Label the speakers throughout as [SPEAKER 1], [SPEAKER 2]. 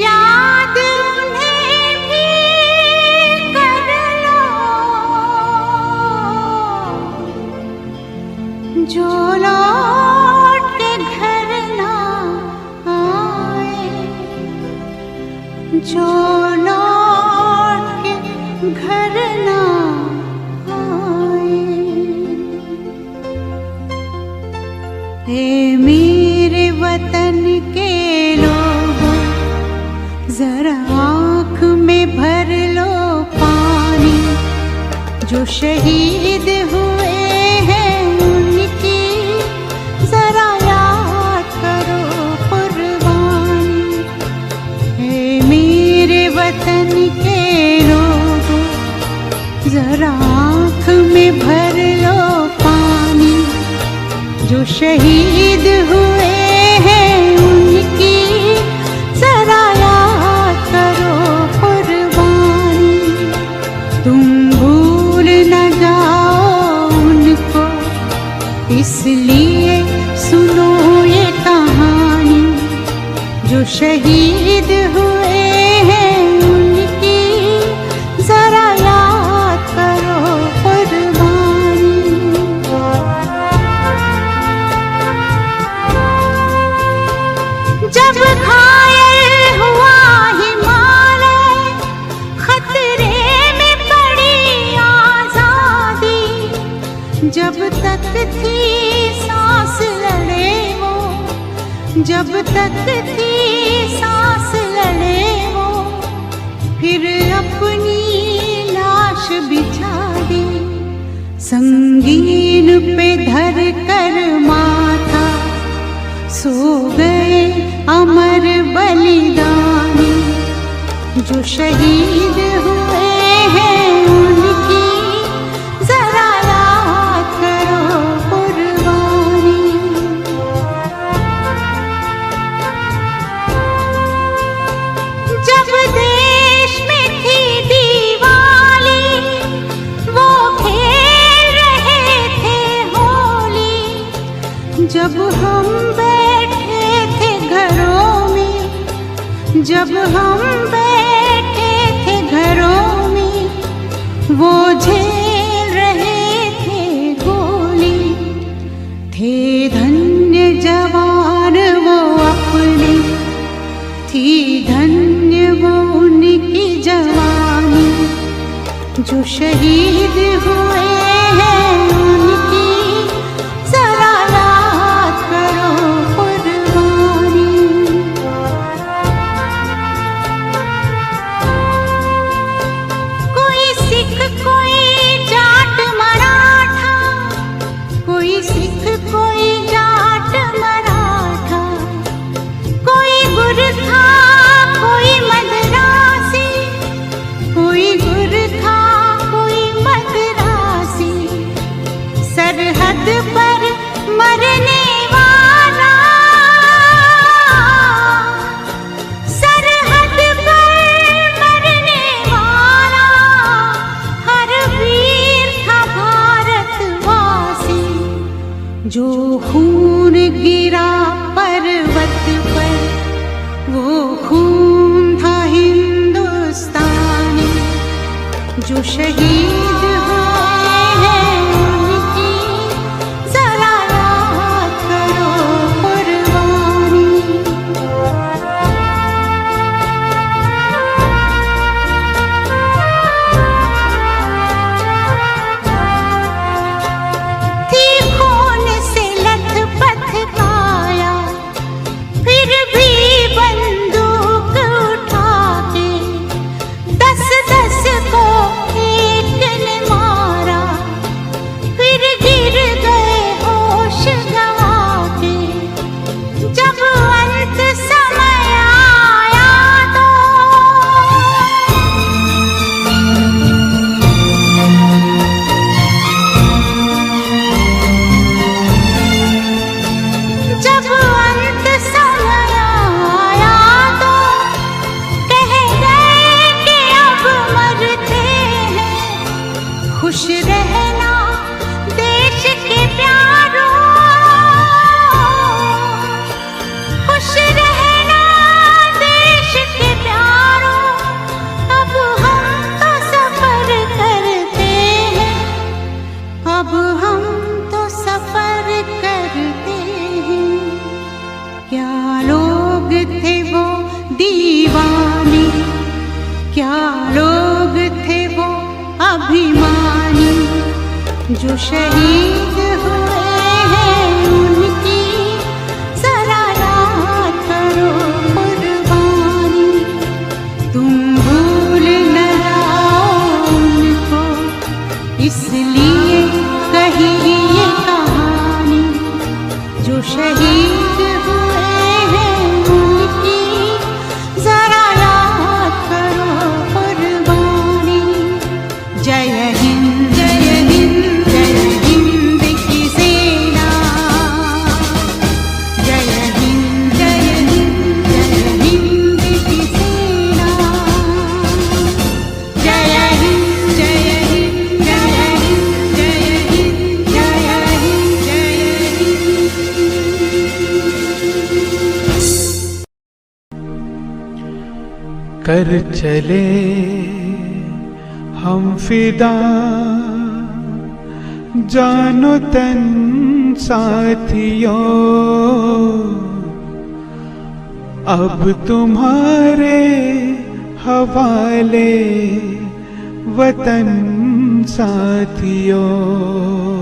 [SPEAKER 1] याद उन्हें भी कर लो जो लौट के घर ना आए, जो लौट के घर ना आए। ए मेरे वतन के लोगों, जरा आँख में भर लो पानी, जो शहीद हुए हैं उनकी जरा याद करो कुर्बानी। ए मेरे वतन के लोगों, जरा आँख में भर लो पानी, जो शहीद हुए हैं उनकी जरा याद करो कुर्बानी। तुम भूल न जाओ उनको, इसलिए सुनो ये कहानी, जो शहीद हुए हैं उनकी जरा याद करो कुर्बानी। जब घायल हुआ हिमालय, खतरे में पड़ी आजादी, जब तक थी सांस लड़े वो, जब तक थी सांस लड़े वो, फिर अपनी लाश बिछा दी, संगीन पे धर कर माथा, सो गए अमर बलिदानी, जो शहीद हुए हैं उनकी जरा याद करो कुर्बानी। जब देश में थी दिवाली, वो खेल रहे थे होली, जब हम बैठे थे घरों में, जब हम बैठे थे घरों में, वो झेल रहे थे गोली। थे धन्य जवान वो अपने, थी धन्य वो उनकी जवानी, जो शहीद हुए हैं उनकी जरा याद करो कुर्बानी। कोई सिख कोई जाट मराठा, कोई सिख कोई जाट मराठा, कोई गुरखा कोई मद्रासी, कोई गुरखा कोई मद्रासी, सरहद पर मरने वाला, सरहद पर मरने वाला, हर वीर था भारतवासी, जो खून गिरा पर्वत पर, वो खून था हिंदुस्तानी, जो शहीद हुए हैं उनकी जरा याद करो कुर्बानी। थी खून से लथपथ काया, फिर भी बंदूक उठा के 10-10 को एक जो शहीद हुए हैं उनकी जरा याद करो कुर्बानी। तुम भूल न जाओ उनको, इसलिए कही ये कहानी। जो शहीद हुए हैं उनकी जरा याद करो कुर्बानी। जय हिंद जय हिंद जय हिंद की सेना। जय हिंद जय हिंद जय हिंद की सेना। जय हिंद जय हिंद जय हिंद जय हिंद जय हिंद जय हिंद।
[SPEAKER 2] कर चले हम फिदा जानो तन साथियों, अब तुम्हारे हवाले वतन साथियों। कर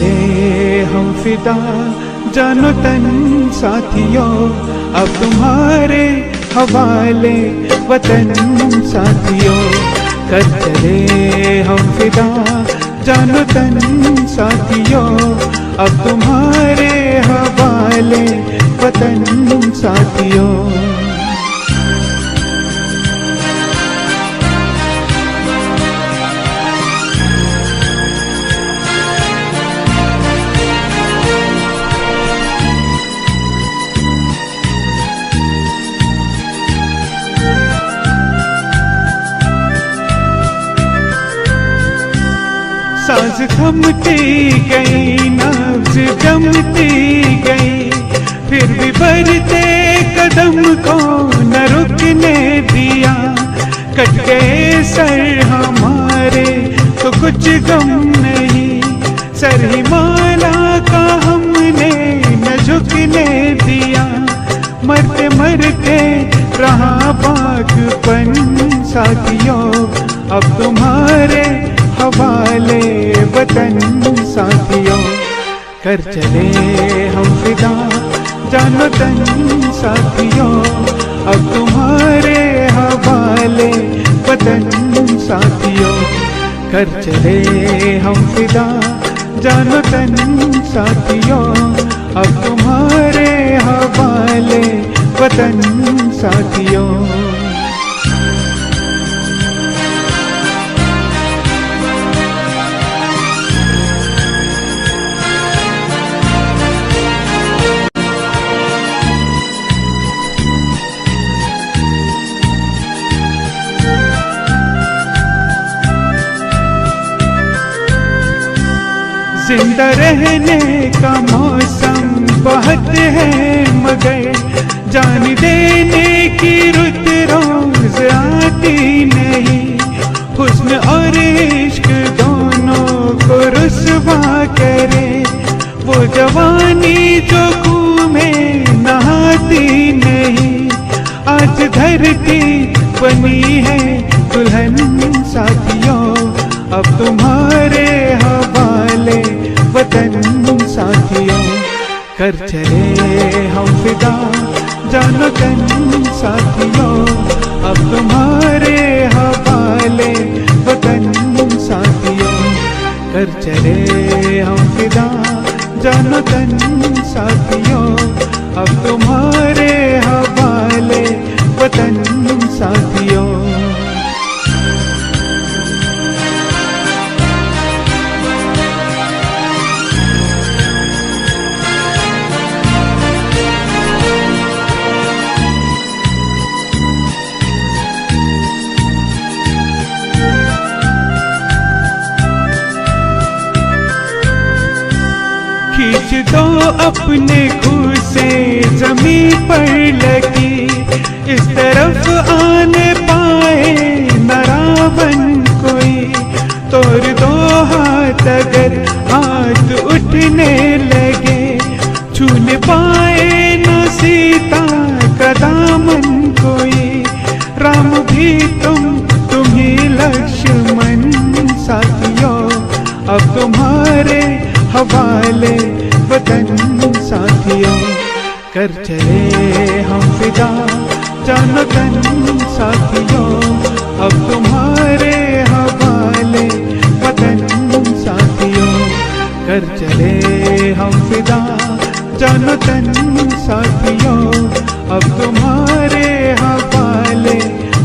[SPEAKER 2] चले हम फिदा जानो तन साथियों, अब तुम्हारे हवाले वतन साथियों। कर चले हम फिदा जानो तन साथियों, अब तुम्हारे हवाले वतन साथियों। सांस थमती गई, नब्ज जमती गई, फिर भी बढ़ते कदम को न रुकने दिया। कट गए सर हमारे तो कुछ गम नहीं, सर हिमालय का हमने न झुकने दिया। मरते मरते रहा बागपन साथियों, अब तुम्हारे हवाले वतन साथियों। कर चले हम फिदा जानो तन साथियों, अब तुम्हारे हवाले वतन साथियों। कर चले हम फिदा जानो तन साथियों, अब तुम्हारे हवाले वतन साथियों। जिंदा रहने का मौसम बहुत है मगर जान देने की रुत रोज आती नहीं। हुस्न और इश्क दोनों को रुस्वा करे, वो जवानी जो खून में नहाती नहीं। आज धरती बनी है दुल्हन साथियों, अब तुम्हारे हवाले वतन साथियों। कर चले हम फिदा जानो तन साथियों, अब तुम्हारे हवाले वतन साथियों। कर चले हम फिदा जानो तन साथियों, अब तुम्हारे हवाले वतन साथियों। खींच दो अपने खूह से जमीन पर लगी, इस तरफ आने पाए न रावण कोई। तोड़ दो हाथ अगर हाथ उठने लगे, छूने पाए न सीता सदा मन कोई, राम भी तुम ही लक्ष्मण साथियों, अब तुम्हारे हवाले वतन साथियों। कर चले हम फिदा जानो तन साथियों, अब तुम्हारे हवाले वतन साथियों। कर चले हम फिदा जानो तन साथियों, अब तुम्हारे हवाले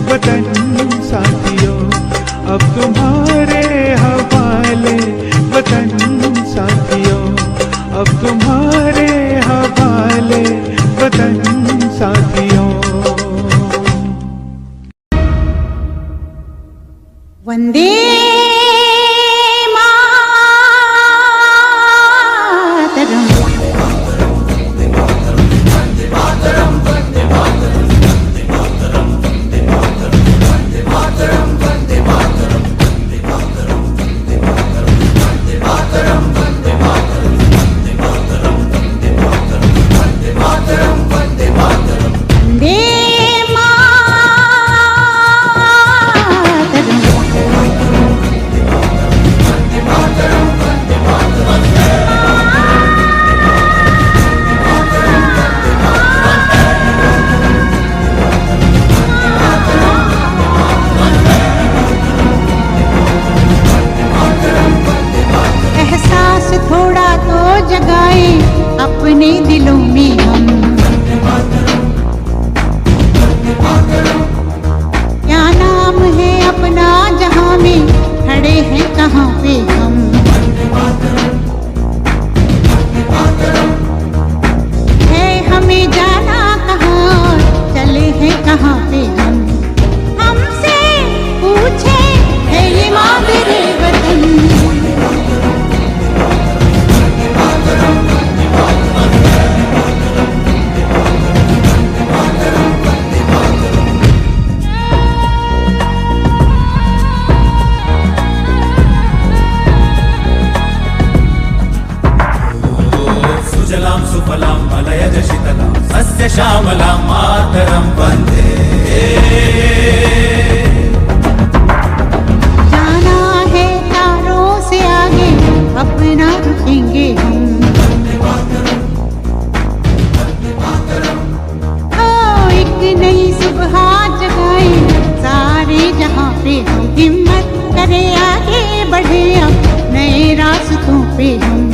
[SPEAKER 2] वतन साथियों, अब तुम्हारे हवाले वतन साथियों, अब तुम्हारे हवाले वतन साथियों।
[SPEAKER 1] वंदे अपने दिलों में हम, क्या नाम है अपना जहां में, खड़े हैं कहाँ पे हम। है हमें जाना कहाँ, चले हैं कहाँ पे हम। हमसे पूछे है ये मादरे वतन,
[SPEAKER 3] सुजलां सुफलां मलयज शीतलां सस्य श्यामलां मातरं वन्दे।
[SPEAKER 1] जाना है तारों से आगे, अपना रुकेंगे हम। ओ एक नई सुबह जगाए सारे जहां पे हम, हिम्मत करे आगे बढ़े अब नए रास्तों पे हम।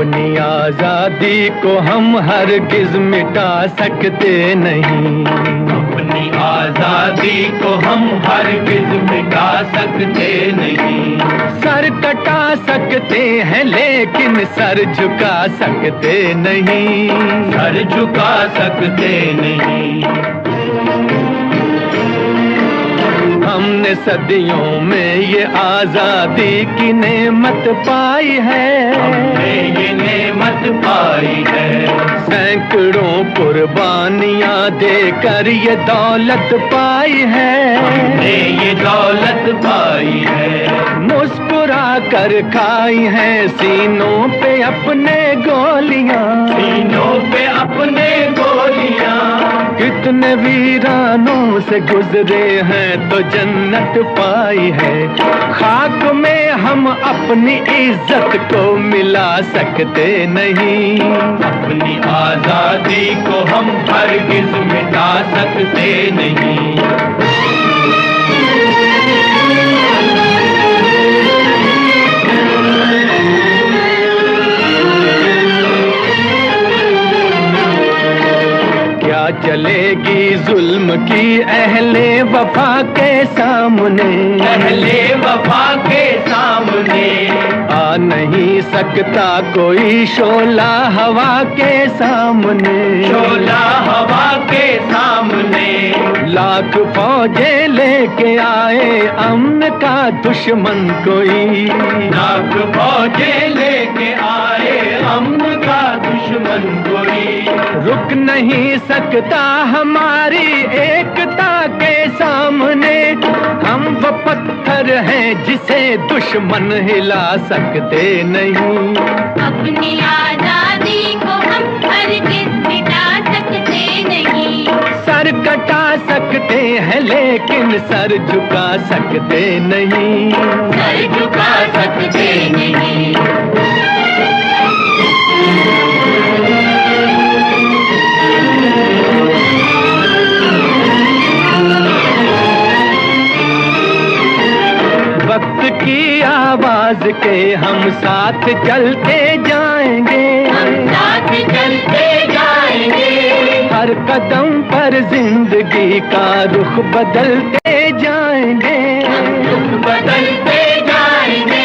[SPEAKER 4] अपनी आजादी को हम हरगिज मिटा सकते नहीं, अपनी आजादी को हम हरगिज मिटा सकते नहीं। सर कटा सकते हैं लेकिन सर झुका सकते नहीं, सर झुका सकते नहीं। हमने सदियों में ये आजादी की नेमत पाई है, हमने ये नेमत पाई है। सैकड़ों कुर्बानियां देकर ये दौलत पाई है, हमने ये दौलत पाई है। मुस्कुरा कर खाई है सीनों पे अपने गोलियां, सीनों पे अपने गोलियां। कितने वीरानों से गुजरे हैं तो जन्नत पाई है। खाक में हम अपनी इज्जत को मिला सकते नहीं, अपनी आजादी को हम हरगिज मिटा सकते नहीं। चलेगी जुल्म की अहले वफा के सामने, अहले वफा के सामने। आ नहीं सकता कोई शोला हवा के सामने, शोला हवा के सामने। लाख फौजें लेके आए अमन का दुश्मन कोई, लाख फौजें लेके आए अमन का दुश्मन कोई। रुक नहीं सकता हमारी एकता के सामने। हम वो पत्थर हैं जिसे दुश्मन हिला सकते नहीं,
[SPEAKER 5] अपनी आजादी को हम हरगिज मिटा सकते नहीं।
[SPEAKER 4] सर कटा सकते हैं लेकिन सर झुका सकते नहीं,
[SPEAKER 5] सर झुका सकते नहीं।
[SPEAKER 4] वक्त की आवाज के हम साथ चलते जाएंगे,
[SPEAKER 5] हम साथ चलते जाएंगे।
[SPEAKER 4] हर कदम पर जिंदगी का रुख बदलते जाएंगे,
[SPEAKER 5] रुख बदलते जाएंगे।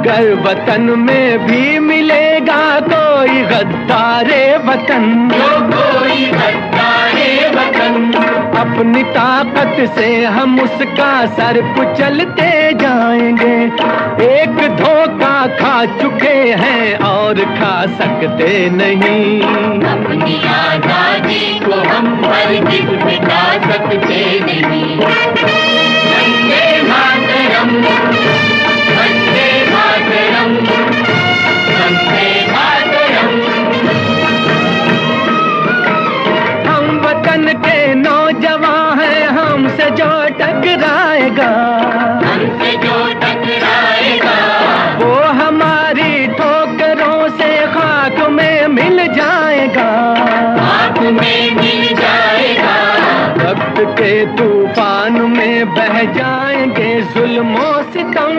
[SPEAKER 4] गर वतन में भी मिलेगा कोई गद्दारे वतन,
[SPEAKER 5] जो कोई गद्दारे वतन।
[SPEAKER 4] अपनी ताकत से हम उसका सर कुचलते जाएंगे। एक धोखा खा चुके हैं और खा सकते नहीं,
[SPEAKER 5] अपनी आजादी को हम हरगिज मिटा सकते नहीं। वंदे मातरम, वंदे मातरम, वंदे मातरम।
[SPEAKER 4] हम वतन के नौजवान हैं, हमसे जो टकराएगा,
[SPEAKER 5] हमसे जो टकराएगा,
[SPEAKER 4] वो हमारी ठोकरों से खाक में मिल जाएगा,
[SPEAKER 5] खाक में मिल जाएगा।
[SPEAKER 4] वक्त के तूफान में बह जाएंगे जुल्मों सितम।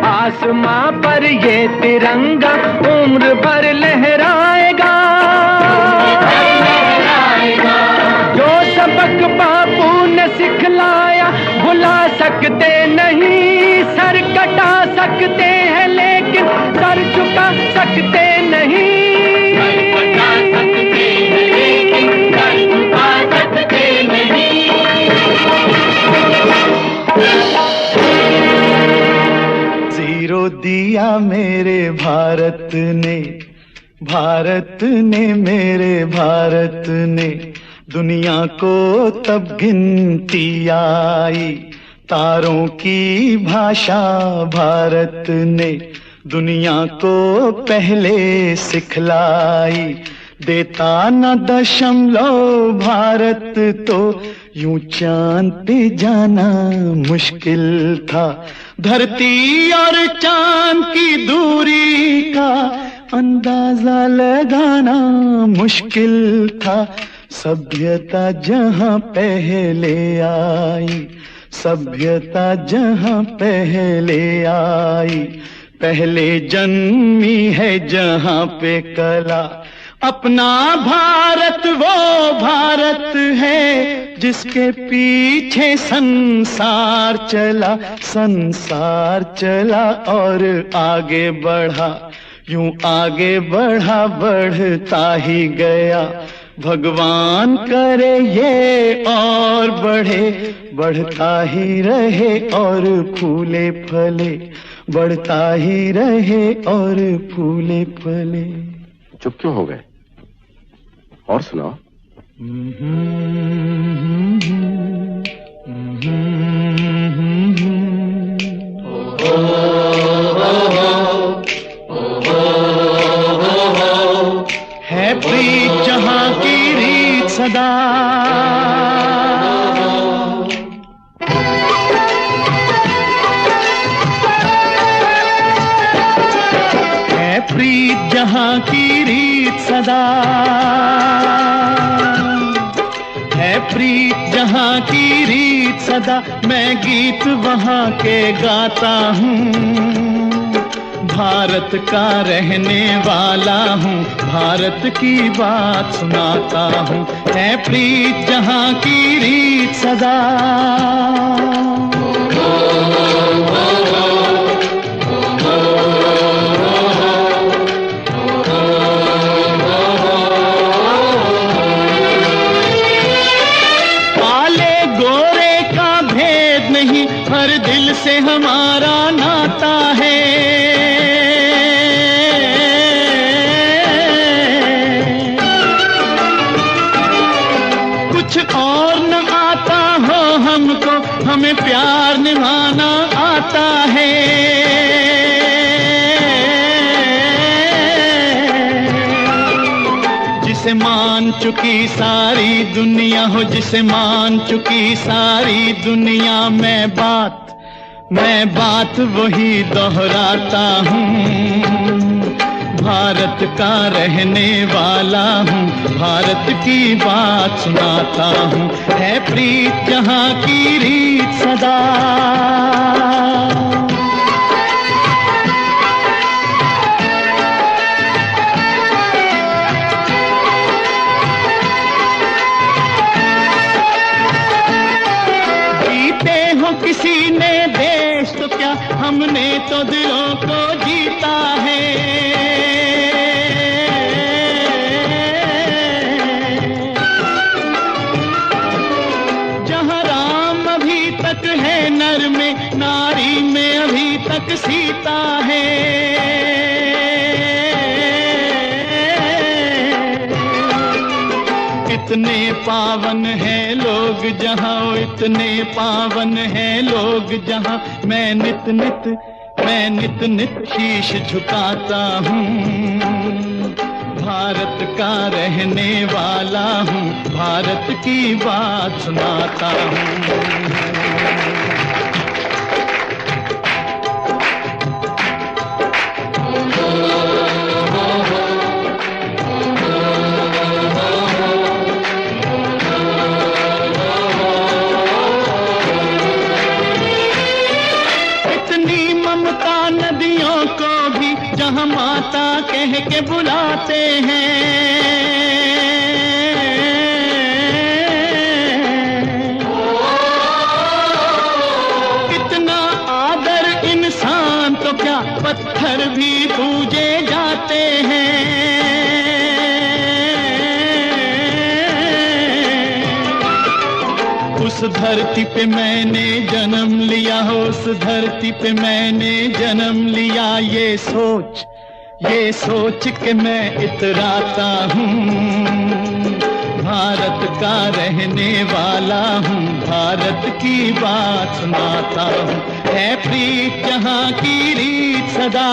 [SPEAKER 4] आसमां पर ये तिरंगा उम्र भर लहराएगा। जो सबक बापू ने सिखलाया भुला सकते नहीं। सर कटा सकते हैं लेकिन सर झुका सकते नहीं,
[SPEAKER 5] बचा सकते हैं लेकिन सर झुका सकते नहीं।
[SPEAKER 2] जीरो दिया मेरे भारत ने, भारत ने मेरे भारत ने। दुनिया को तब गिनती आई, तारों की भाषा भारत ने दुनिया को पहले सिखलाई। देता न दशमलव भारत तो यूं चांद पे जाना मुश्किल था। धरती और चांद की दूरी का अंदाजा लगाना मुश्किल था। सभ्यता जहां पहले आई, सभ्यता जहां पहले आई, पहले जन्मी है जहां पे कला। अपना भारत वो भारत है जिसके पीछे संसार चला, संसार चला और आगे बढ़ा, यूं आगे बढ़ा बढ़ता ही गया। भगवान करे ये और बढ़े, बढ़ता ही रहे और फूले फले, बढ़ता ही रहे और फूले फले।
[SPEAKER 6] चुप क्यों हो गए? और सुनाओ।
[SPEAKER 2] है प्रीत जहां की रीत सदा, है प्रीत जहां की रीत सदा, है प्रीत जहां की रीत सदा। मैं गीत वहां के गाता हूँ, भारत का रहने वाला हूँ, भारत की बात सुनाता हूँ। है प्रीत जहां की रीत सदा। काले गोरे का भेद नहीं, हर दिल से हमारा नाता है। कुछ और न आता हो हमको, हमें प्यार निभाना आता है। जिसे मान चुकी सारी दुनिया हो, जिसे मान चुकी सारी दुनिया, मैं बात वही दोहराता हूँ। भारत का रहने वाला हूँ, भारत की बात सुनाता हूँ। है प्रीत जहां की रीत सदा। जीते हो किसी ने देश तो क्या, हमने तो दिलों को जीता है। है नर में, नारी में अभी तक सीता है। इतने पावन है लोग जहां, इतने पावन है लोग जहां, मैं नित नित शीश झुकाता हूँ। भारत का रहने वाला हूँ, भारत की बात सुनाता हूँ। नदियों को भी जहां माता कह के बुलाते हैं। इतना आदर इंसान तो क्या, पत्थर भी पूजे जाते हैं। उस धरती पे मैंने जन्म लिया हो, उस धरती पे मैंने जन्म लिया। ये सोच के मैं इतराता हूँ। भारत का रहने वाला हूँ, भारत की बात सुनाता हूँ। है प्रीत जहां की रीत सदा।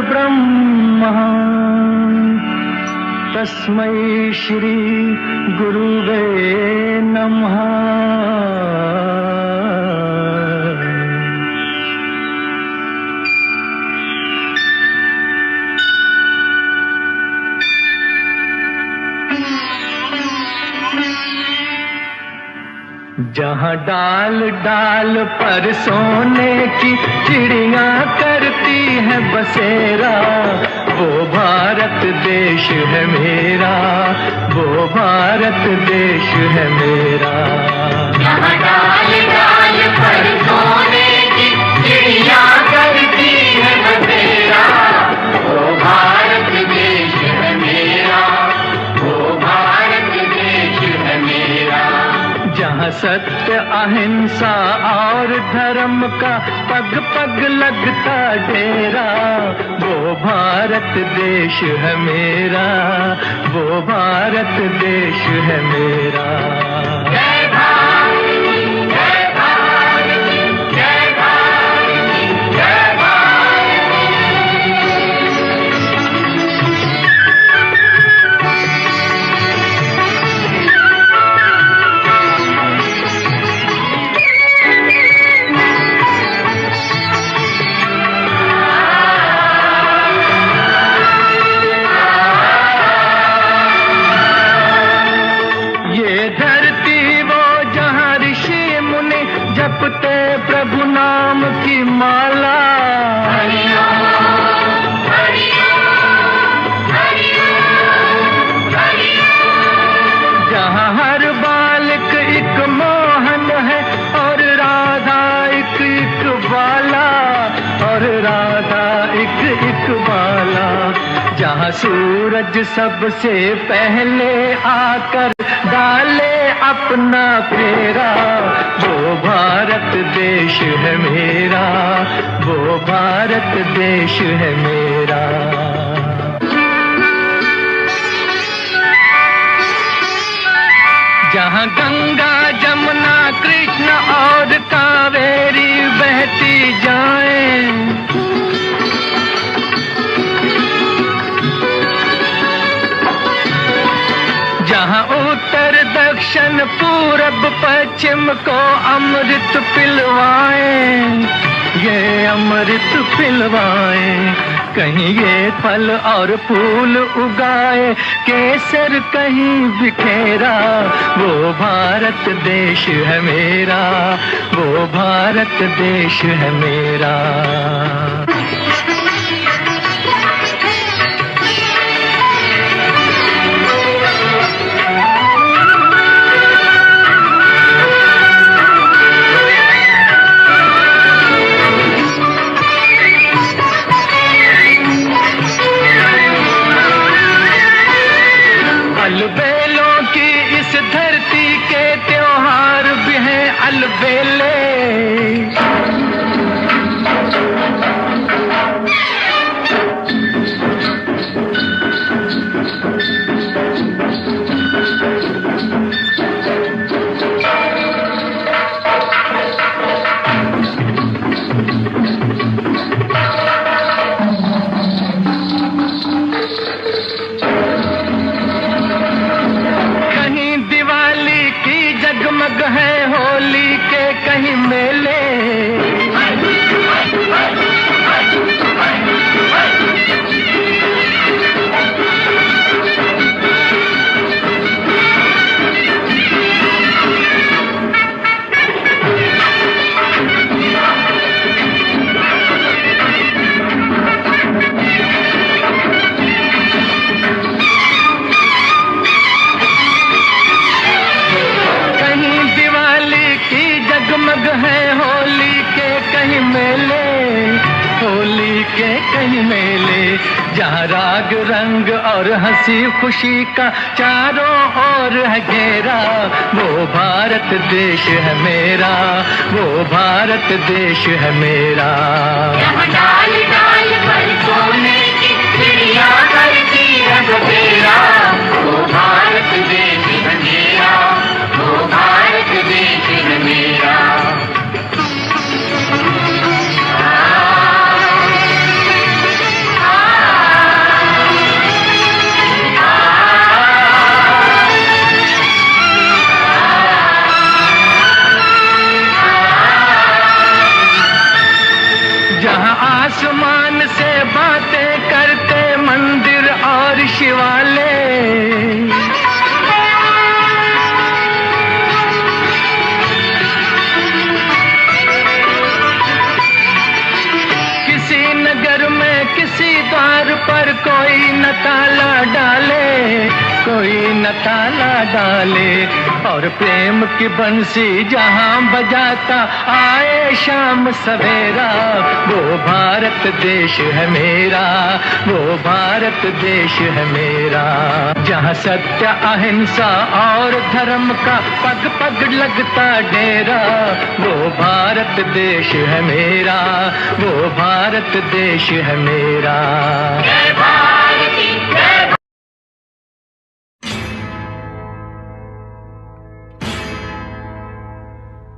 [SPEAKER 4] ब्रह्म तस्मै श्री गुरुवे नमः। जहाँ डाल डाल पर सोने की चिड़िया करती है बसेरा, वो भारत देश है मेरा, वो भारत देश है मेरा।
[SPEAKER 5] जहाँ डाल डाल पर सोने की चिड़िया करती है बसेरा, वो भारत देश है मेरा, वो भारत देश है मेरा।
[SPEAKER 4] जहाँ सत्य अहिंसा और धर्म का पग पग लगता डेरा, वो भारत देश है मेरा, वो भारत देश है मेरा।
[SPEAKER 5] जय भारत, जय भारत, जय भारत, जय
[SPEAKER 4] जपते प्रभु नाम की माला, जहाँ हर बालक एक मोहन है और राधा एक बाला, और राधा एक बाला। जहाँ सूरज सबसे पहले आकर डाले अपना फेरा, वो भारत देश है मेरा, वो भारत देश है मेरा। जहाँ गंगा जमुना कृष्ण और कावेरी बहती जाएं, जहाँ उत्तर दक्षिण पूरब पश्चिम को अमृत पिलवाएं, ये अमृत पिलवाएं। कहीं ये फल और फूल उगाए, केसर कहीं बिखेरा, वो भारत देश है मेरा, वो भारत देश है मेरा। अलबेलों की इस धरती के त्योहार भी हैं अलबेले, जगमग है होली के कहीं मेले, जगमग है होली के कहीं मेले, होली के कहीं मेले। जहाँ राग रंग और हंसी खुशी का चारों ओर है घेरा, वो भारत देश है मेरा, वो भारत देश है मेरा।
[SPEAKER 5] जहाँ डाल डाल पर सोने की चिड़िया करती है बसेरा, वो भारत देश है मेरा, वो भारत देश है मेरा। आ, आ,
[SPEAKER 4] डाले और प्रेम की बंसी जहां बजाता आए शाम सवेरा। वो भारत देश है मेरा, वो भारत देश है मेरा, जहां सत्य अहिंसा और धर्म का पग पग लगता डेरा। वो भारत देश है मेरा, वो भारत देश है मेरा।
[SPEAKER 5] जय भारती जय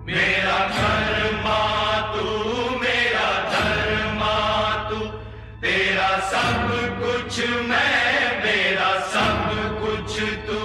[SPEAKER 3] मेरा धर्मा तू, मेरा धर्मा तू, तेरा सब कुछ मैं, मेरा सब कुछ तू।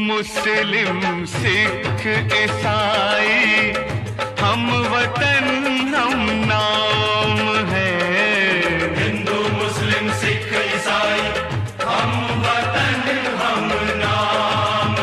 [SPEAKER 2] मुस्लिम सिख ईसाई हम वतन हम नाम है।
[SPEAKER 3] हिंदू मुस्लिम सिख ईसाई हम वतन हम नाम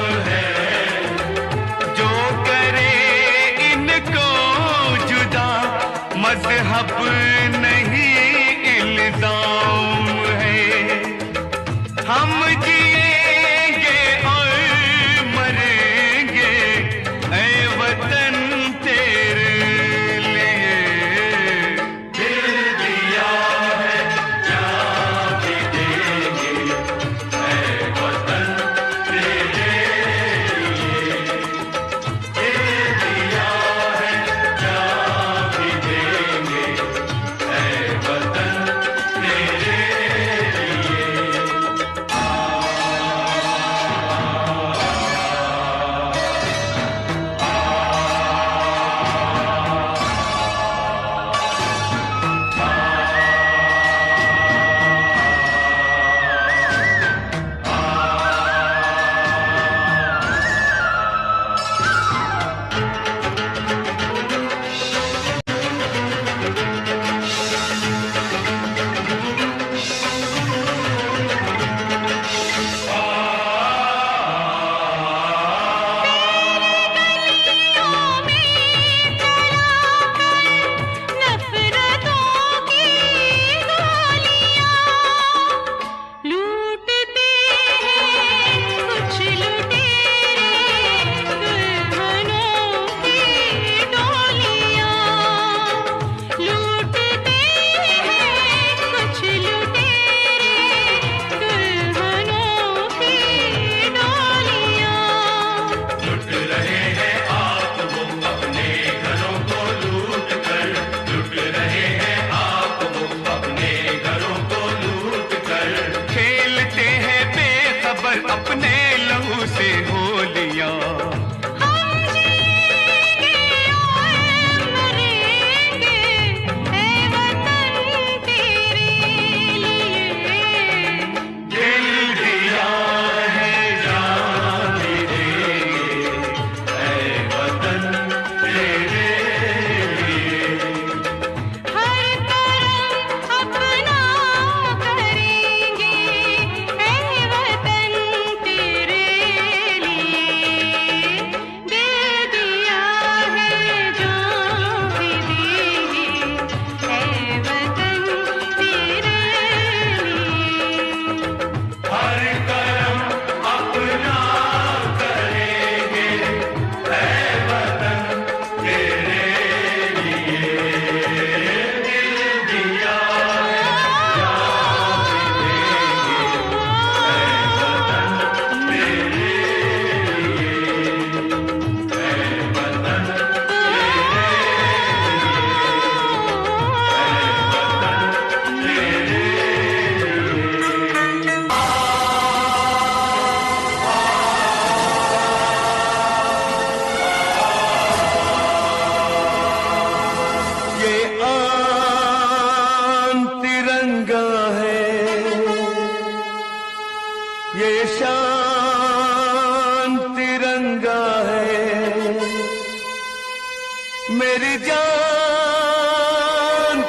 [SPEAKER 3] मेरी जान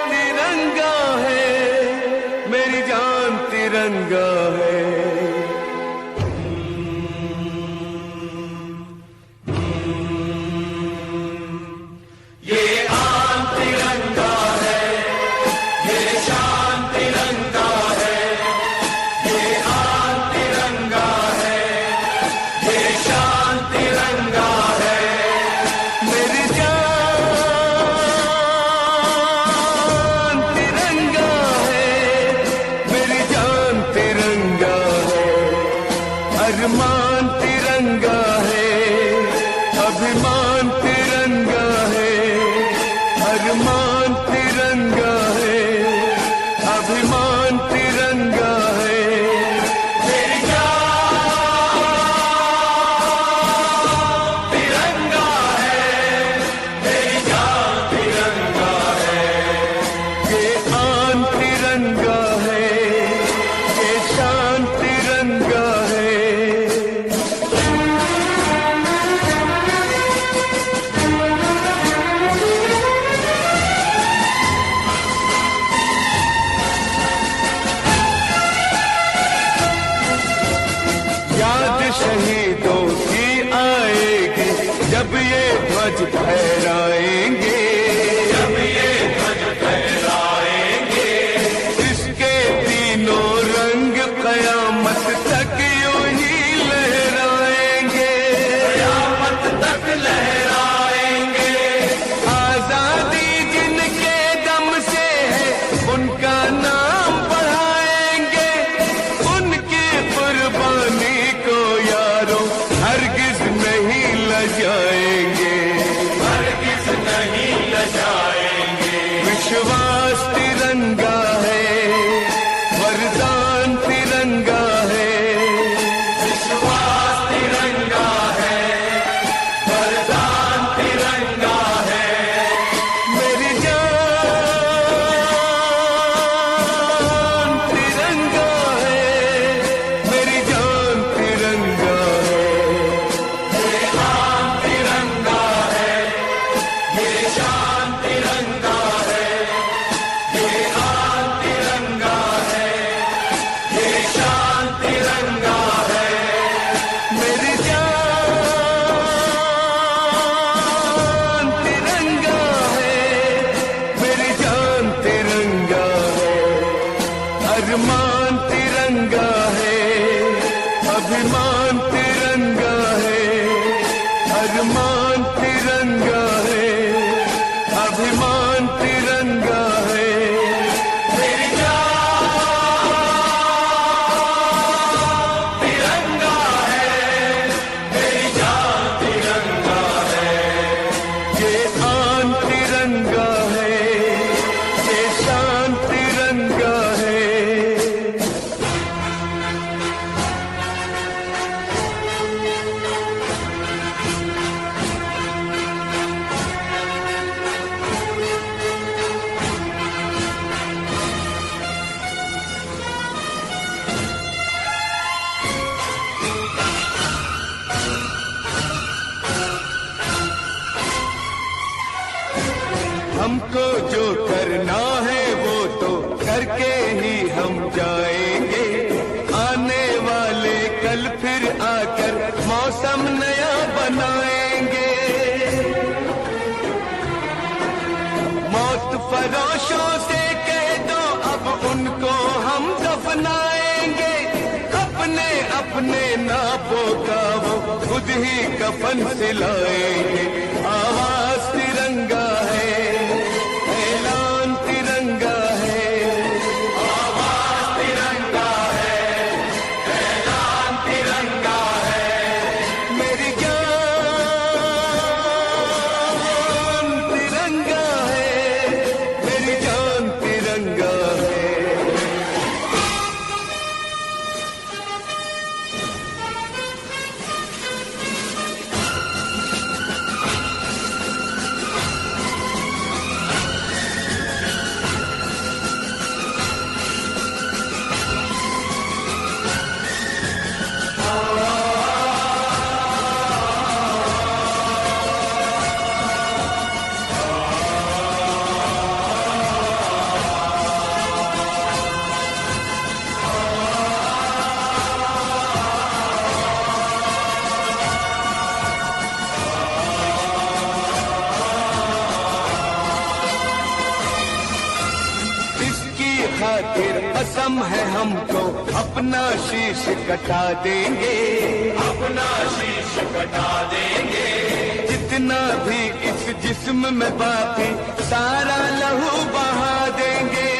[SPEAKER 3] तिरंगा है, मेरी जान तिरंगा है। ये आन तिरंगा है, ये शान तिरंगा है, ये आन तिरंगा है, ये शान तिरंगा है। मेरी जान तिरंगा है, मेरी जान तिरंगा है। अरमान तिरंगा है, अभिमान तिरंगा है। अरमान तिरंगा है, अभिमान तिरंगा है। मेरी जान तिरंगा है, मेरी जान तिरंगा है। ये आन तिरंगा है, ये शान तिरंगा है। याद शहीदों की आएगी जब ये ध्वज फहराएंगे, जब ये ध्वज फहराएंगे। इसके तीनों रंग कयामत तक यूं ही लहराएंगे, कयामत तक लहराएंगे। आजादी जिनके दम से है उनका नाम बढ़ाएंगे, उनकी कुर्बानी को यारों हरगिज नहीं लजाएंगे, हरगिज नहीं लजाएंगे। विश्वास तिरंगा है, वरदान तिरंगा है। विश्वास तिरंगा है, वरदान तिरंगा है। मेरी जान तिरंगा है, मेरी जान तिरंगा है। ये आन तिरंगा है, ये शान तिरंगा है। ये आन तिरंगा है, ये शान तिरंगा है। मेरी जान तिरंगा है, मेरी जान तिरंगा है। अरमान तिरंगा है, अभिमान तिरंगा है। अरमान तिरंगा है, अभिमान तिरंगा है। मेरी जान तिरंगा है, मेरी जान तिरंगा है। ये आन तिरंगा है, ये शान तिरंगा है। हमको जो करना है वो तो करके ही हम जाएंगे। आने वाले कल फिर आकर मौसम नया बनाएंगे। मौत फरोशों से कह दो अब उनको हम दफनाएंगे। अपने अपने नापों का वो खुद ही कफन सिलाएंगे। आवाज तिरंगा है, ऐलान तिरंगा है। आवाज तिरंगा है, ऐलान तिरंगा है। मेरी जान तिरंगा है, मेरी जान तिरंगा है। फिर कसम है हमको अपना शीश कटा देंगे, अपना शीश कटा देंगे। जितना भी इस जिस्म में बाकी सारा लहू बहा देंगे,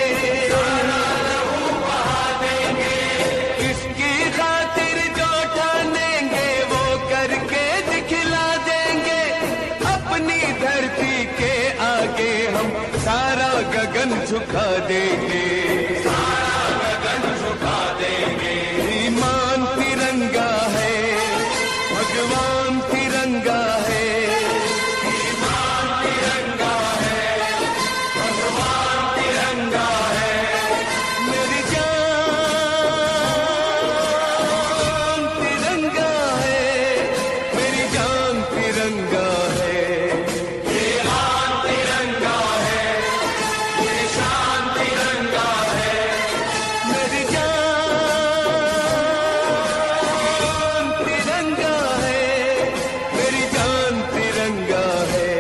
[SPEAKER 3] सारा लहू बहा देंगे। इसकी खातिर जो ठानेंगे वो करके दिखला देंगे। अपनी धरती के आगे हम सारा गगन झुका देंगे, सारा गगन झुका देंगे। ईमान तिरंगा है, भगवान तिरंगा है, ईमान तिरंगा है, भगवान तिरंगा है। मेरी जान तिरंगा है, मेरी जान तिरंगा है। ये आन तिरंगा है, ये शान तिरंगा है। मेरी जान तिरंगा है, मेरी जान तिरंगा है।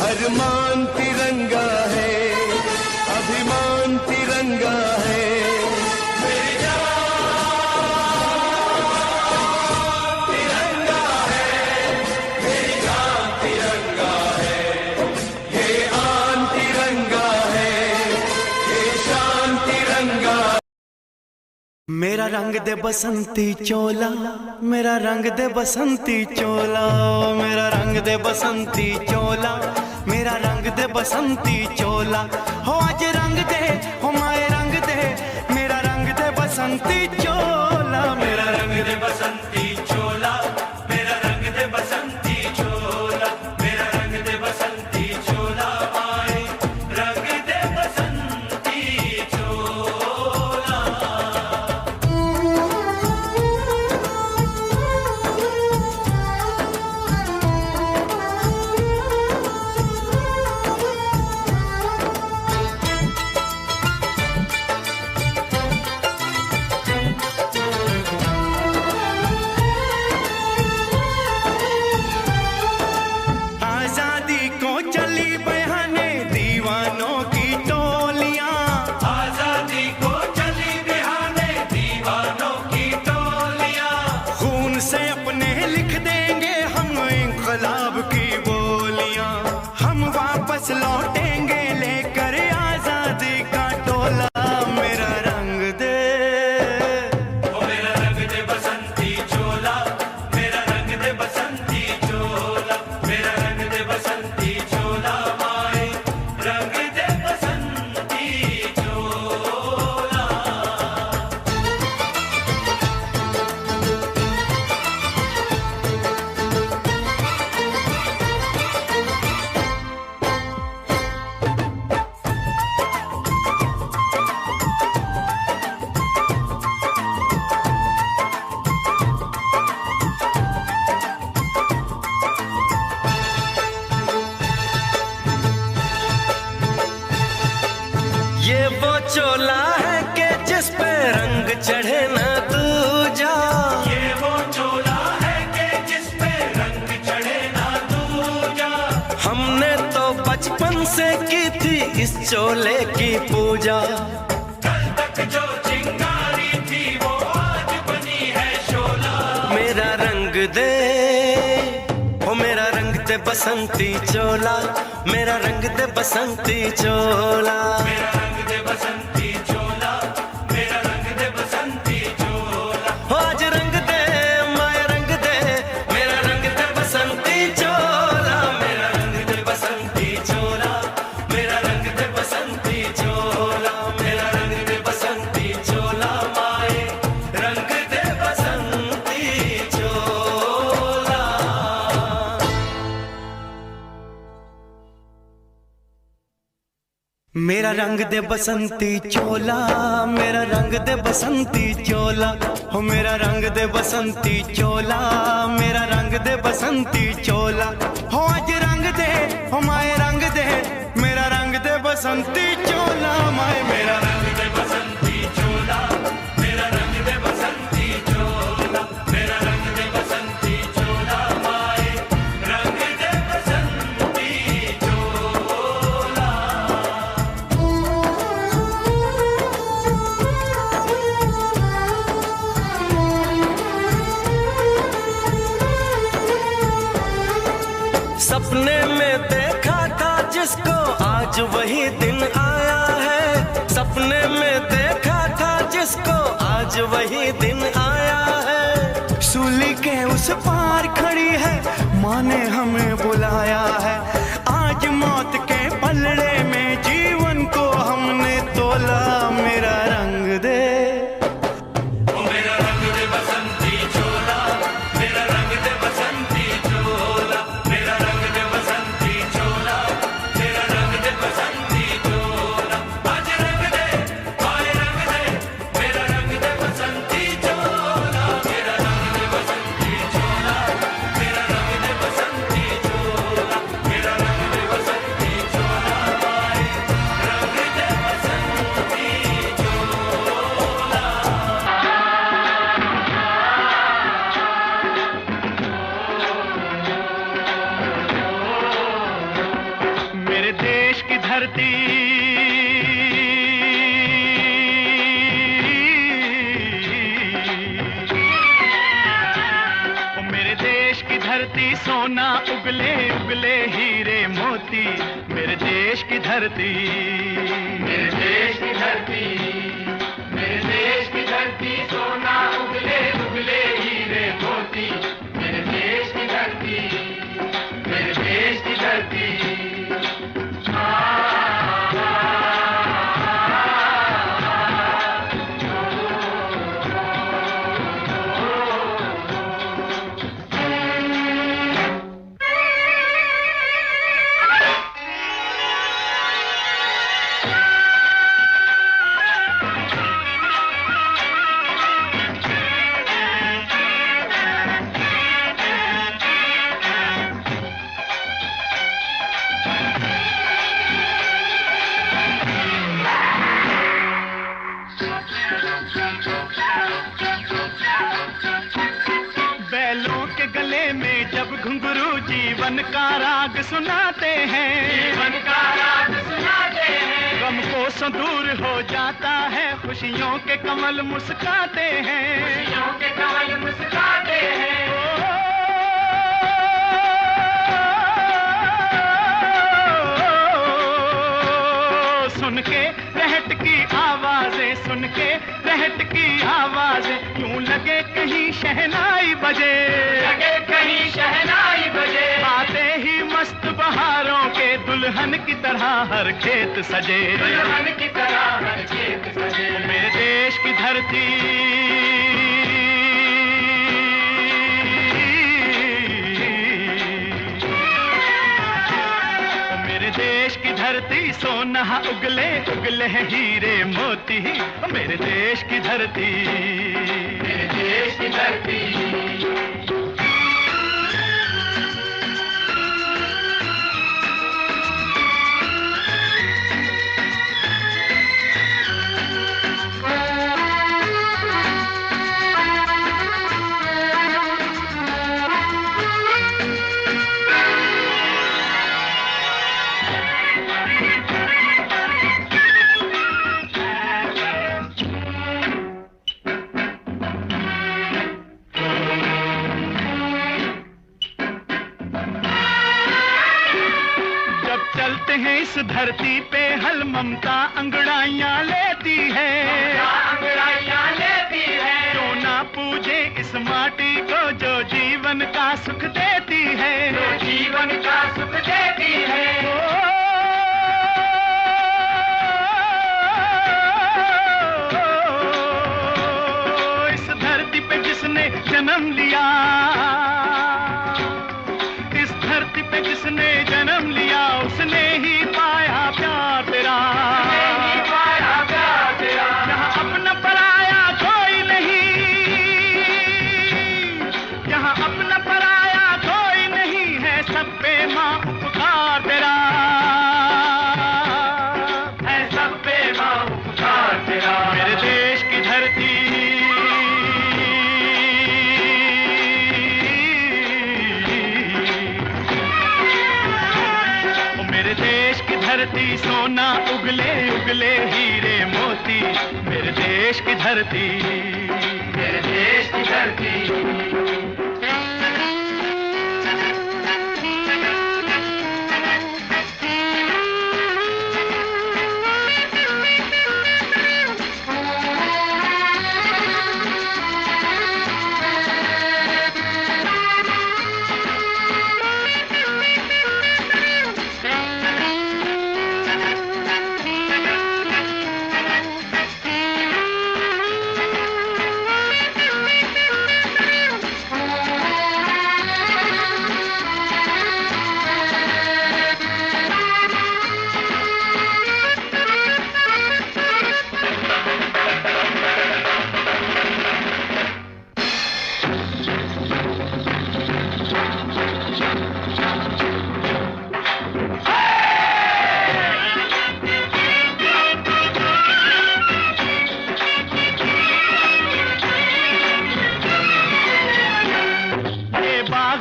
[SPEAKER 3] अरमान तिरंगा है, अभिमान तिरंगा है। मेरी जान तिरंगा है, मेरी जान तिरंगा है। ये आन तिरंगा है, ये शान तिरंगा।
[SPEAKER 7] मेरा रंग दे बसंती चोला, मेरा रंग दे बसंती चोला, मेरा रंग दे बसंती चोला, मेरा रंग दे बसंती चोला। हो आज रंग दे, हो माए रंग दे, मेरा रंग दे बसंती चोला, मेरा रंग दे बसंती चोला, मेरा रंग दे बसंती चोला, मेरा रंग दे बसंती चोला, माए रंग दे बसंती चोला। आजादी को चली बहाने दीवानों की टोलियां, आजादी को चली बहाने दीवानों की टोलियां। खून से अपने लिख देंगे हम इंकलाब की बोलियां, हम वापस लौटेंगे लेकर आजादी का टोला। मेरा रंग दे, ओ मेरा रंग दे बसंती चोला, मेरा रंग दे बसंती चोला, मेरा रंग दे बसंती चोला, माए रंग दे बसंती चोला। ये वो चोला है कि जिस पे रंग चढ़े ना दूजा, ये वो चोला है कि जिस पे रंग चढ़े ना दूजा। हमने तो बचपन से की थी इस चोले की पूजा, कल तक जो चिंगारी थी वो आज बनी है शोला। मेरा रंग दे, ओ मेरा रंग दे बसंती चोला, मेरा रंग दे बसंती चोला, मेरा रंग दे बसंती चोला, मेरा रंग दे बसंती चोला। हो आज रंग दे, माया रंग दे, मेरा रंग दे बसंती चोला, मेरा रंग दे बसंती चोला, मेरा रंग दे बसंती चोला, मेरा रंग दे बसंती चोला, माए रंग दे बसंती चोला। मेरा रंग दे बसंती चोला, मेरा रंग दे बसंती चोला, हो मेरा रंग दे बसंती चोला, मेरा रंग दे बसंती चोला। हो आज रंग दे, हो माए रंग दे, मेरा रंग दे बसंती चोला, माए मेरा रंग दे बसंती चोला, मेरा रंग दे बसंती चोला, मेरा रंग दे बसंती चोला, माए रंग दे बसंती चोला। सपने में देखा था जिसको आज वही दिन आया है। सपने में देखा था जिसको आज वही दिन आया है। सूली के उस पार खड़ी है, माँ ने हमें बुलाया है। आज मौत के पलड़े में जीवन को हमने तोला। मेरा रंग दे,
[SPEAKER 3] मेरा रंग दे बसंती चोला, मेरा रंग दे बसंती चोला, मेरा रंग दे बसंती चोला, मेरा रंग दे बसंती चोला। आज रंग दे, आए रंग दे, मेरा रंग दे बसंती चोला, मेरा रंग दे बसंती चोला, मेरा रंग दे बसंती चोला, मेरा रंग दे बसंती चोला, आए रंग दे बसंती चोला।
[SPEAKER 2] मेरे देश की धरती, ओ मेरे देश की धरती, सोना उगले उगले हीरे मोती। मेरे देश की धरती,
[SPEAKER 3] मेरे देश की धरती, मेरे देश की धरती, सोना उगले उगले हीरे मोती। मेरे देश की धरती, मेरे देश की धरती।
[SPEAKER 2] बैलों के गले में जब घुंघरू जीवन का राग सुनाते हैं,
[SPEAKER 3] जीवन का राग सुनाते हैं,
[SPEAKER 2] गम को दूर हो जाता है, खुशियों के कमल मुस्काते हैं।
[SPEAKER 3] खुशियों के कमल मुस्काते हैं।
[SPEAKER 2] सुन के रहट की आवाजें, सुन के रहट की आवाजें, यूं लगे कहीं शहनाई बजे,
[SPEAKER 3] लगे कहीं शहनाई बजे।
[SPEAKER 2] आते ही मस्त बहारों के दुल्हन की तरह हर खेत सजे,
[SPEAKER 3] दुल्हन की तरह हर खेत सजे।
[SPEAKER 2] मेरे देश की धरती, मेरे देश की धरती, सोना उगले उगले हीरे मोती। मेरे देश की धरती,
[SPEAKER 3] मेरे देश की धरती।
[SPEAKER 2] चलते हैं इस धरती पे हल ममता अंगड़ाइयां लेती है,
[SPEAKER 3] अंगड़ाइयां लेती है।
[SPEAKER 2] क्यों ना पूजे इस माटी को जो जीवन का सुख देती है,
[SPEAKER 3] जो जीवन का सुख देती है।
[SPEAKER 2] इस धरती पे जिसने जन्म लिया, इस धरती पे जिसने जन्म लिया, उसने ही पाया प्यार तेरा,
[SPEAKER 3] पाया प्यार तेरा।
[SPEAKER 2] यहाँ अपना पराया कोई नहीं, यहाँ अपना पराया कोई नहीं है, सब पे माँ उपकार तेरा
[SPEAKER 3] है, सब पे माँ उपकार तेरा।
[SPEAKER 2] मेरे देश की धरती, मेरे देश की धरती, सोना उगले उगले हीरे मोती। मेरे देश की धरती,
[SPEAKER 3] मेरे देश की धरती।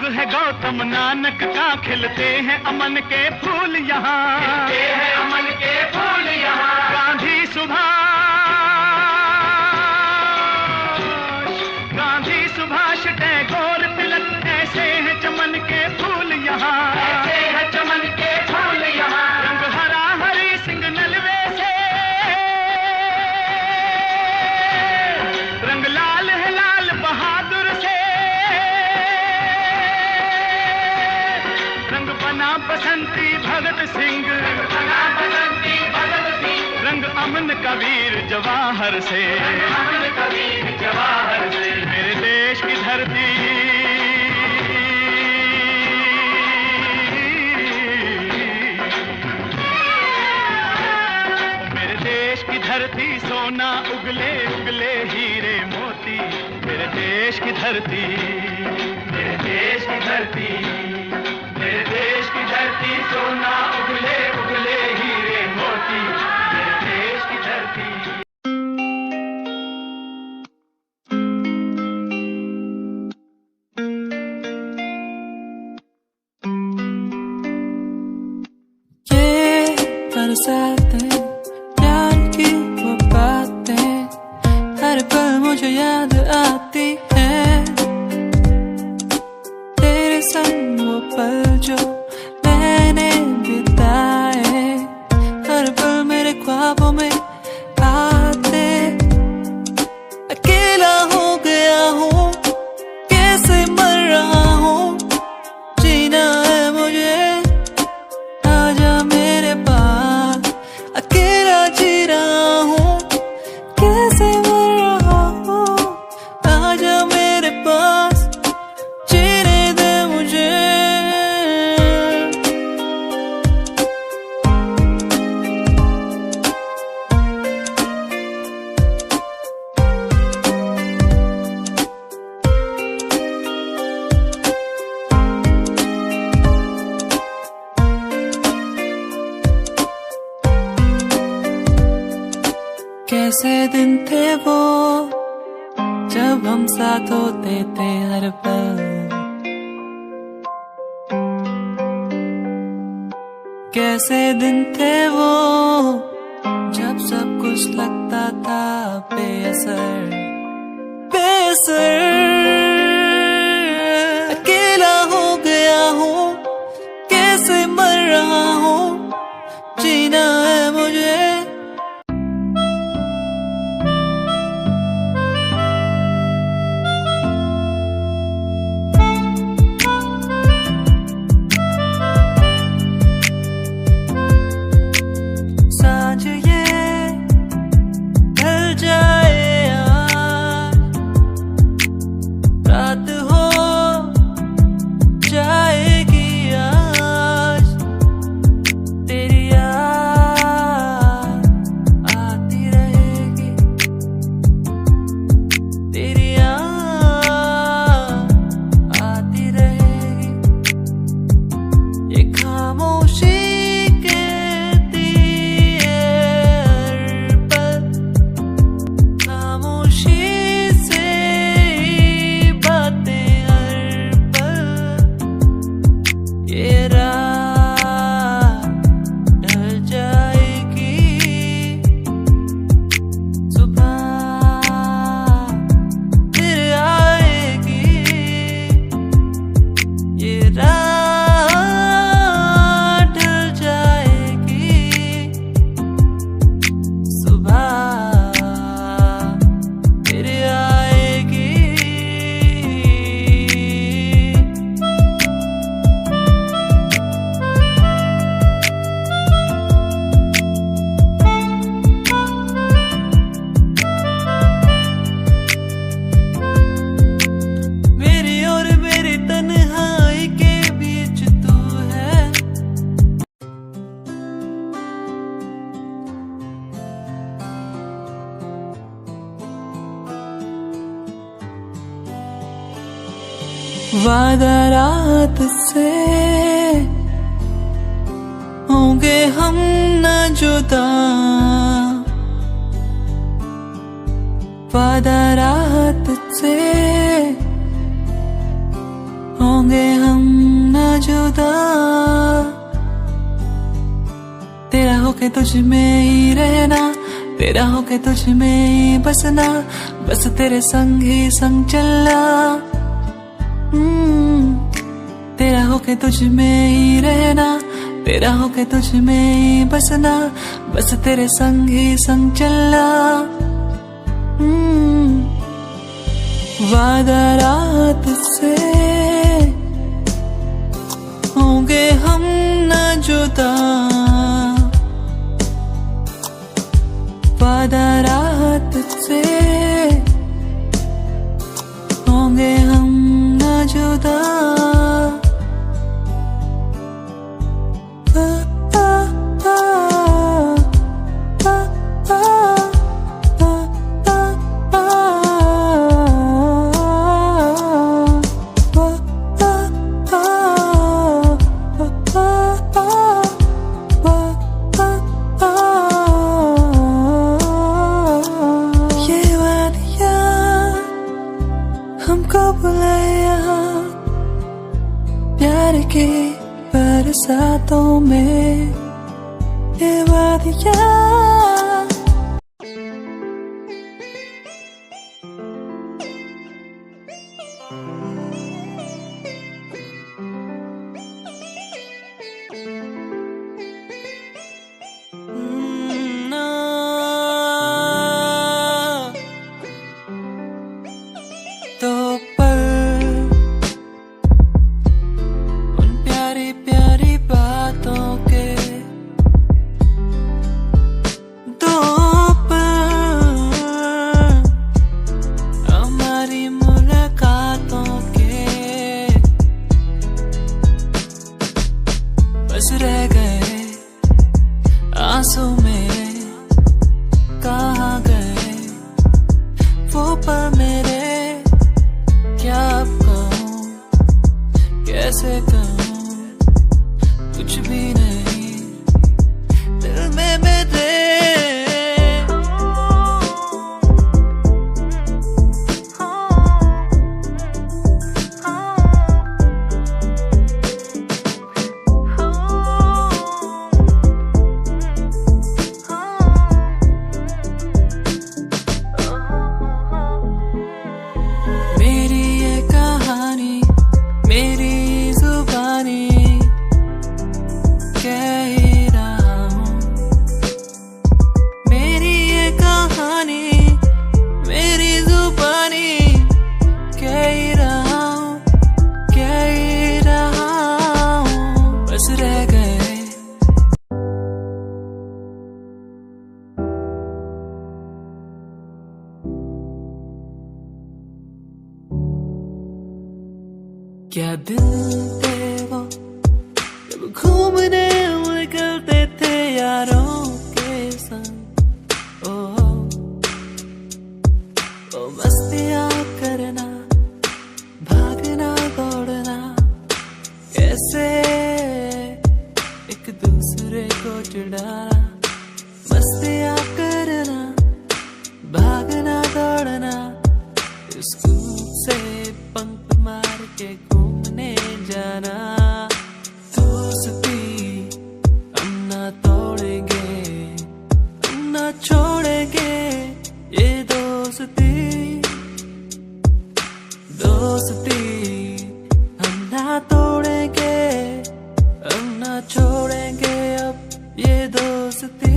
[SPEAKER 2] है गौतम नानक का, खिलते हैं अमन के फूल यहाँ, खिलते हैं अमन के फूल यहाँ। गांधी सुभाष टैगोर तिलक, ऐसे हैं चमन के फूल यहाँ, ऐसे हैं चमन के फूल यहाँ। रंग हरा हरी सिंह नलवे से, रंग लाल है लाल बहादुर से, रंग बना बसंती भगत सिंह, रंग अमन कबीर जवाहर से, अमन कबीर जवाहर से। मेरे देश की धरती, मेरे देश की धरती सोना उगले उगले हीरे मोती, मेरे देश की धरती, मेरे देश की धरती, मेरे देश की धरती सोना उगले उगले हीरे मोती, मेरे देश की धरती।
[SPEAKER 8] ये बरसातें, प्यार की वो बातें, हर पल मुझे याद आती है, तेरे संग वो पल जो मैंने बिताए, हर पल मेरे ख्वाबों में आते। अकेला हो गया हूँ, कैसे मर रहा हूँ, जीना है मुझे, आजा मेरे पास। अकेला जी रहा हूँ, कैसे मर रहा हूँ, आजा मेरे पास, जीने दे मुझे। कैसे दिन थे वो जब हम साथ होते थे हर पल, कैसे दिन थे वो जब सब कुछ लगता था बेअसर, बेअसर। अकेला हो गया हूँ, कैसे मर रहा हूँ, जीना है मुझे। सांझ ये ढल जाए आज, रात हो जाएगी आज, तेरी याद आती रहेगी, तेरी याद आती रहेगी। ये खामोशी कहती है हर पल, खामोशी से ही बातें हर पल। ये रात ढल जाएगी, सुबह फिर आएगी। ये रात ढल जाएगी, सुबह फिर आएगी। मेरी और मेरी तन्हाई के बीच तू है, वादा रात से होंगे हम न जुदा, वादा रहा तुझसे, होंगे हम न जुदा। तेरा होके तुझ में ही रहना, तेरा होके तुझ में ही बसना, बस तेरे संग ही संग चलना। तेरा होके तुझ में ही रहना, तेरा होके तुझ में ही बसना, बस तेरे संग ही संग चलना। वादा रहा तुझसे, होंगे हम न जुदा, वादा रहा तुझसे, होंगे हम न जुदा। हमको बुलाया प्यार के बरसातों में, ये वादियाँ तो पर उन प्यारी प्यारी बातों के दो पर हमारी मुलाकातों के बस रह गए आंसू मेरे, कहाँ गए वो पल मेरे। क्या अब कहूँ, कैसे कहूँ, कुछ भी नहीं दिल में मेरे। मेरी ये कहानी, मेरी जुबानी, कह ही रहा हूँ। मेरी ये कहानी, मेरी जुबानी, कह ही रहा हूँ, कह ही रहा हूँ। बस रह गए क्या दिन थे वो, जब घूमने हम निकलते थे यारों के संग। ओ मस्तियाँ करना, भागना दौड़ना, कैसे एक दूसरे को चिढ़ाना। मस्तियाँ करना, भागना दौड़ना, स्कूल से पंख मार के घूमने जाना। दोस्ती हम ना तोड़ेंगे, हम ना छोड़ेंगे ये दोस्ती। दोस्ती हम ना तोड़ेंगे, हम ना छोड़ेंगे अब ये दोस्ती।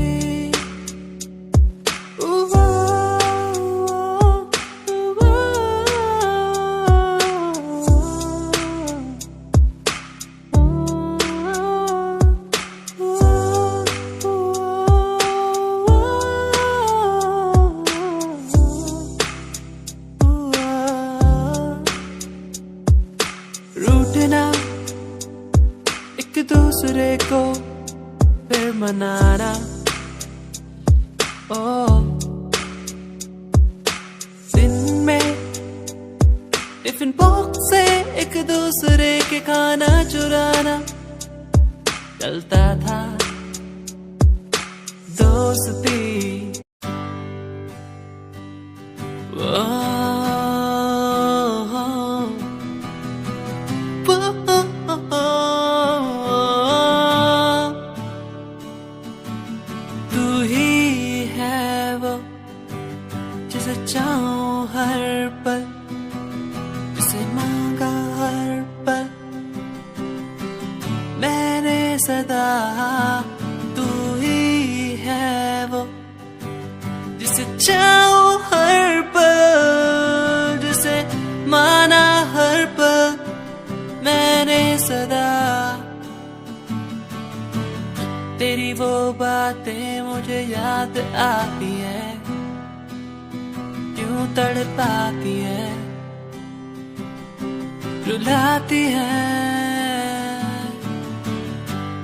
[SPEAKER 8] रूठना एक दूसरे को फिर मनाना। दिन में टिफिन बॉक्स से एक दूसरे के खाना चुराना चलता था। मैंने सदा तू ही है वो जिसे चाहूं हर पल, जिसे माना हर पल। मैंने सदा तेरी वो बातें मुझे याद आती है, क्यों तड़पाती है, रुलाती है।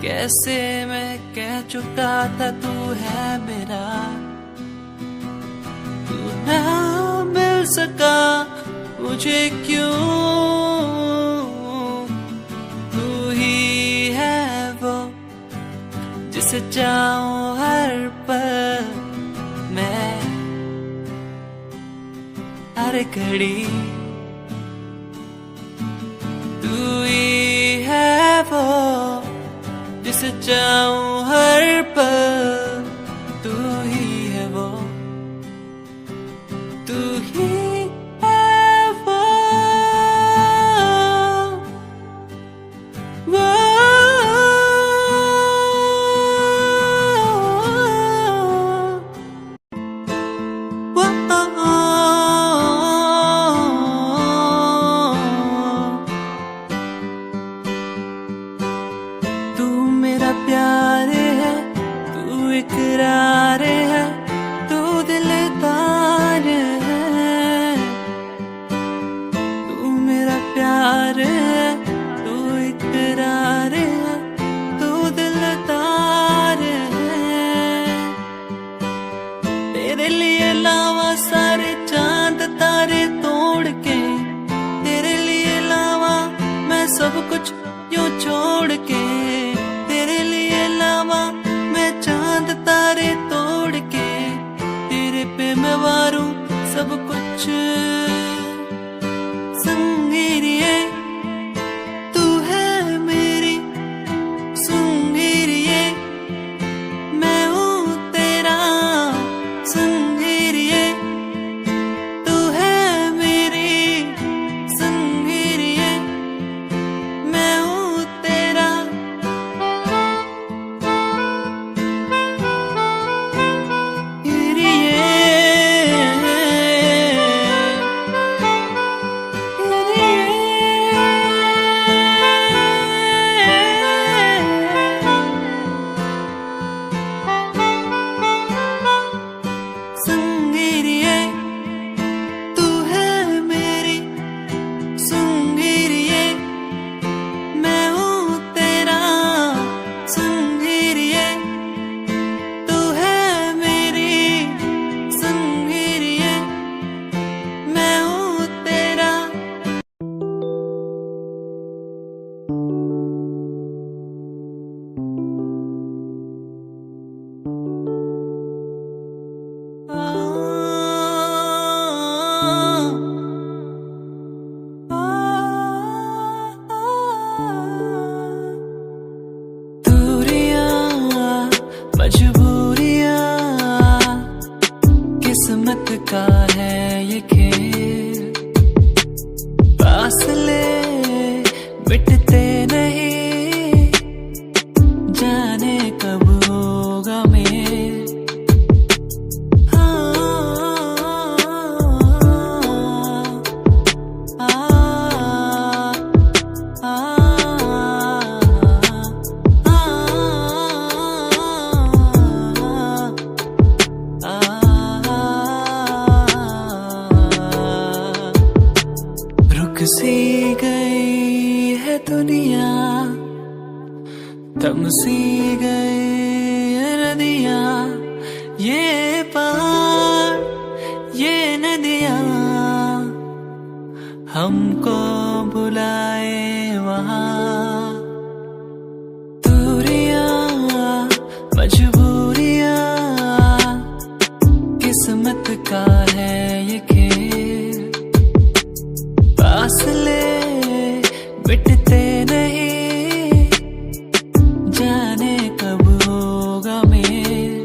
[SPEAKER 8] कैसे मैं कह चुका था तू है मेरा, तू ना मिल सका मुझे क्यों। तू ही है वो जिसे चाहूं हर पल मैं, हर घड़ी। तू ही है वो जिसे चाहूं हर पल, तू ही है वो, तू ही है वो, वो। तू मेरा प्यार है, तू इकरार है, तू दिलदार है। तू मेरा प्यार है, तू इकरार है, तू दिलदार है। तेरे लिए लावा सारे चांद तारे तोड़ के, तेरे लिए लावा मैं सब कुछ यूं छोड़ के। तेरे लिए लावा मैं चांद तारे तोड़ के, तेरे पे मैं वारूं सब कुछ। संगीरिए तू है मेरी, संगीरिए मैं हूँ तेरा। संगीरिए तू है मेरी, संगीरिए मैं हूँ तेरा। संगीरिए तू है मेरी, संगीरिए मैं हूँ तेरा। संगीरिए तू है मेरी, संगीरिए मैं हूँ तेरा। दूरियां मजबूरियां किस्मत का है ये खेल, फासले मिटते नहीं, जाने कब होगा मेल। रुक सी गई है दुनिया, थम सी गई है नदियाँ, ये पहाड़ ये नदियाँ हमको बुलाए वहाँ। दूरियां मजबूरियां किस्मत का है ये खेल, फासले मिटते नहीं, जाने कब होगा मेल।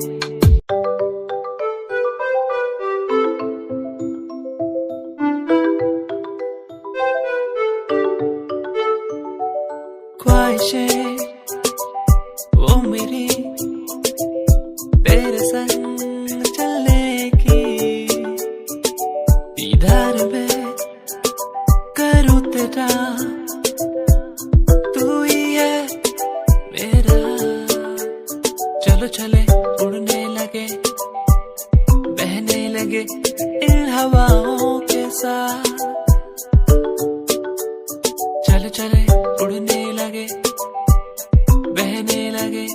[SPEAKER 8] ख्वाहिशें चलो चले उड़ने लगे, बहने लगे इन हवाओं के साथ। चलो चले उड़ने लगे, बहने लगे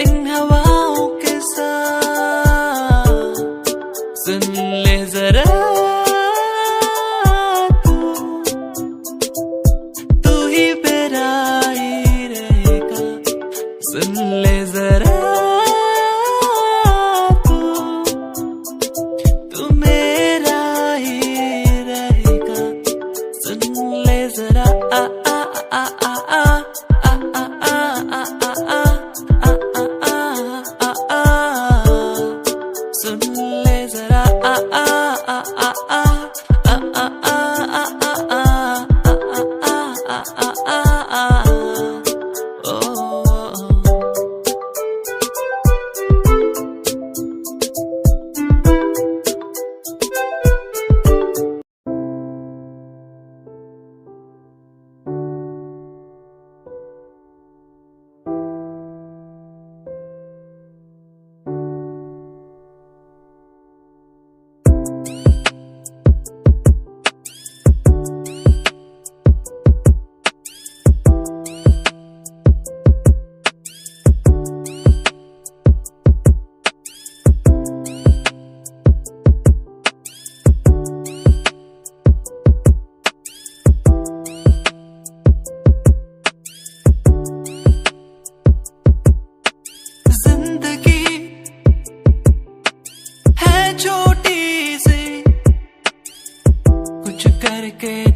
[SPEAKER 8] इन हवाओं के साथ। सुन ले जरा तू ही मेरा ही रहेगा। सुन ले जरा तू मेरा ही रहेगा। सुन ले जरा आ आ आ आ आ आ आ आ आ आ आ आ। सुन ले जरा आ आ आ आ आ आ आ आ आ आ आ आ।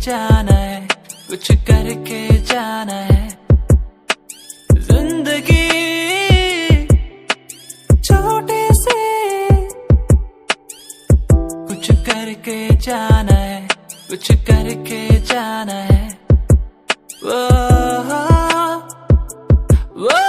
[SPEAKER 8] जाना है, कुछ करके जाना है। जिंदगी छोटे से कुछ करके जाना है, कुछ करके जाना है। वो वो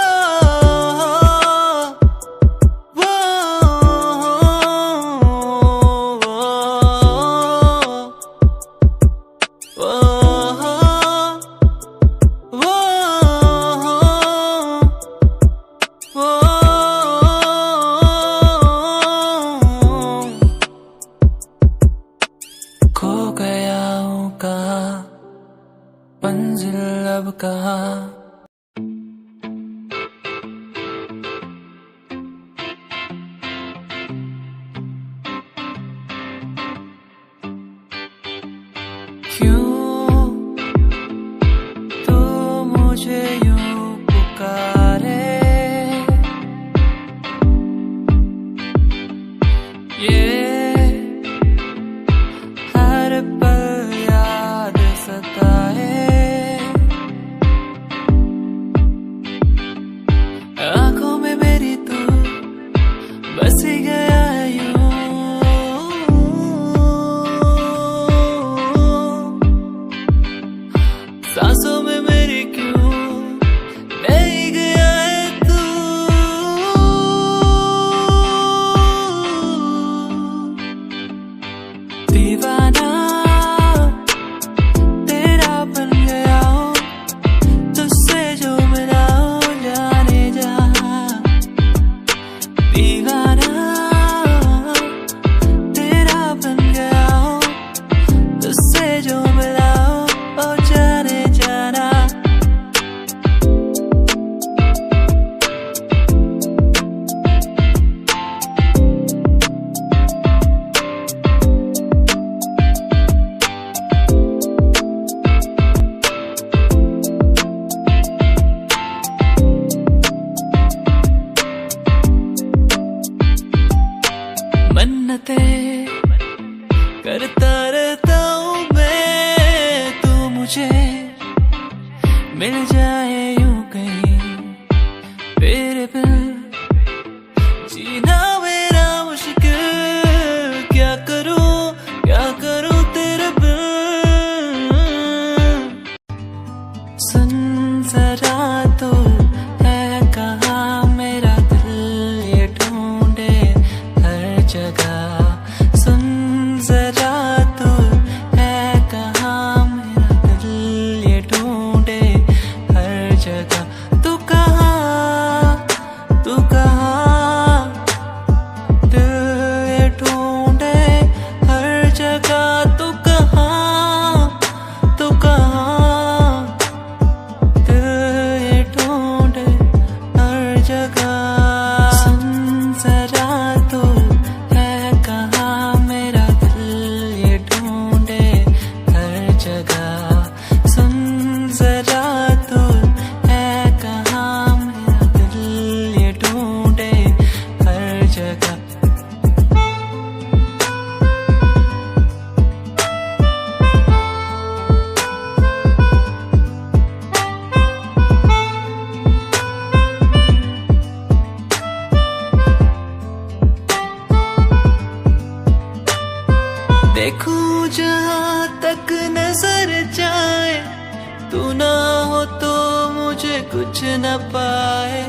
[SPEAKER 8] न पाए,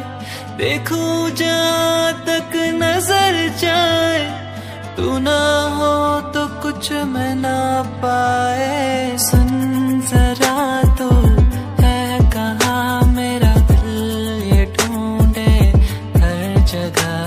[SPEAKER 8] देखूं जहाँ तक नजर जाए, तू ना हो तो कुछ मैं ना पाए। सुन जरा तो है कहाँ मेरा दिल, ये ढूंढे हर जगह